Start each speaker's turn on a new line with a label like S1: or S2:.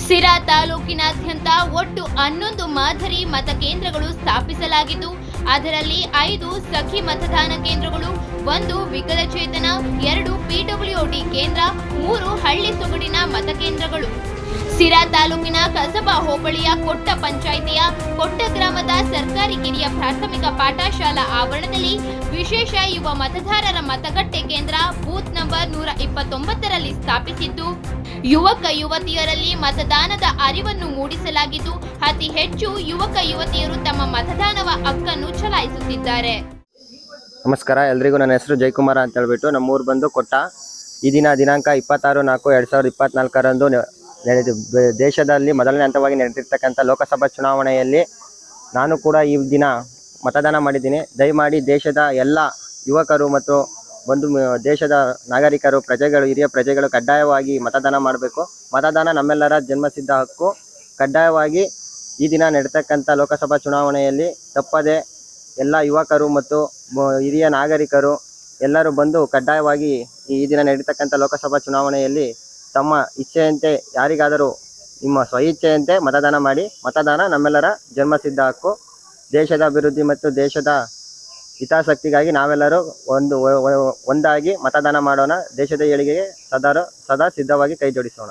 S1: ಸಿರಾ ತಾಲೂಕಿನಾದ್ಯಂತ ಒಟ್ಟು 11 ಮಾದರಿ ಮತಕೇಂದ್ರಗಳು ಸ್ಥಾಪಿಸಲಾಗಿದ್ದು, ಅದರಲ್ಲಿ 5 ಸಖಿ ಮತದಾನ ಕೇಂದ್ರಗಳು, 1 ವಿಕಲಚೇತನ, 2 ಪಿಡಬ್ಲ್ಯೂಡಿ ಕೇಂದ್ರ, 3 ಹಳ್ಳಿ ಸೊಗಡಿನ ಮತಕೇಂದ್ರಗಳು. ಸಿರಾ ತಾಲೂಕಿನ ಕಸಬಾ ಹೋಬಳಿಯ ಕೊಟ್ಟ ಪಂಚಾಯಿತಿಯ ಕೊಟ್ಟ ಗ್ರಾಮದ ಸರ್ಕಾರಿ ಕಿರಿಯ ಪ್ರಾಥಮಿಕ ಪಾಠಶಾಲಾ ಆವರಣದಲ್ಲಿ ವಿಶೇಷ ಯುವ ಮತದಾರರ ಮತಗಟ್ಟೆ ಕೇಂದ್ರ ಬೂತ್ ನಂಬರ್ 129ರಲ್ಲಿ ಸ್ಥಾಪಿಸಿದ್ದು, ಯುವಕ ಯುವತಿಯರಲ್ಲಿ ಮತದಾನದ ಅರಿವನ್ನು ಮೂಡಿಸಲಾಗಿದ್ದು, ಅತಿ ಹೆಚ್ಚು ಯುವಕ ಯುವತಿಯರು ತಮ್ಮ ಮತದಾನವ ಹಕ್ಕನ್ನು ಚಲಾಯಿಸುತ್ತಿದ್ದಾರೆ.
S2: ನಮಸ್ಕಾರ ಎಲ್ರಿಗೂ. ನನ್ನ ಹೆಸರು ಜಯಕುಮಾರ್ ಅಂತ ಹೇಳ್ಬಿಟ್ಟು ನಮ್ಮೂರು ಬಂದು ಕೊಟ್ಟ. ಈ ದಿನಾಂಕ 26/4/2024ರಂದು ದೇಶದಲ್ಲಿ ಮೊದಲನೇ ಹಂತವಾಗಿ ನಡೆದಿರ್ತಕ್ಕಂಥ ಲೋಕಸಭಾ ಚುನಾವಣೆಯಲ್ಲಿ ನಾನು ಕೂಡ ಈ ದಿನ ಮತದಾನ ಮಾಡಿದ್ದೀನಿ. ದಯಮಾಡಿ ದೇಶದ ಎಲ್ಲ ಯುವಕರು ಮತ್ತು ದೇಶದ ನಾಗರಿಕರು, ಪ್ರಜೆಗಳು, ಹಿರಿಯ ಪ್ರಜೆಗಳು ಕಡ್ಡಾಯವಾಗಿ ಮತದಾನ ಮಾಡಬೇಕು. ಮತದಾನ ನಮ್ಮೆಲ್ಲರ ಜನ್ಮಸಿದ್ಧ ಹಕ್ಕು. ಕಡ್ಡಾಯವಾಗಿ ಈ ದಿನ ನಡೆತಕ್ಕಂಥ ಲೋಕಸಭಾ ಚುನಾವಣೆಯಲ್ಲಿ ತಪ್ಪದೆ ಎಲ್ಲ ಯುವಕರು ಮತ್ತು ಹಿರಿಯ ನಾಗರಿಕರು ಎಲ್ಲರೂ ಬಂದು ಕಡ್ಡಾಯವಾಗಿ ಈ ದಿನ ನಡೀತಕ್ಕಂಥ ಲೋಕಸಭಾ ಚುನಾವಣೆಯಲ್ಲಿ ತಮ್ಮ ಇಚ್ಛೆಯಂತೆ ಯಾರಿಗಾದರೂ ನಿಮ್ಮ ಸ್ವಇಚ್ಛೆಯಂತೆ ಮತದಾನ ಮಾಡಿ. ಮತದಾನ ನಮ್ಮೆಲ್ಲರ ಜನ್ಮಸಿದ್ಧ ಹಕ್ಕು. ದೇಶದ ಅಭಿವೃದ್ಧಿ ಮತ್ತು ದೇಶದ ಹಿತಾಸಕ್ತಿಗಾಗಿ ನಾವೆಲ್ಲರೂ ಒಂದಾಗಿ ಮತದಾನ ಮಾಡೋಣ. ದೇಶದ ಏಳಿಗೆಗೆ ಸದಾ ಸಿದ್ಧವಾಗಿ ಕೈ ಜೋಡಿಸೋಣ.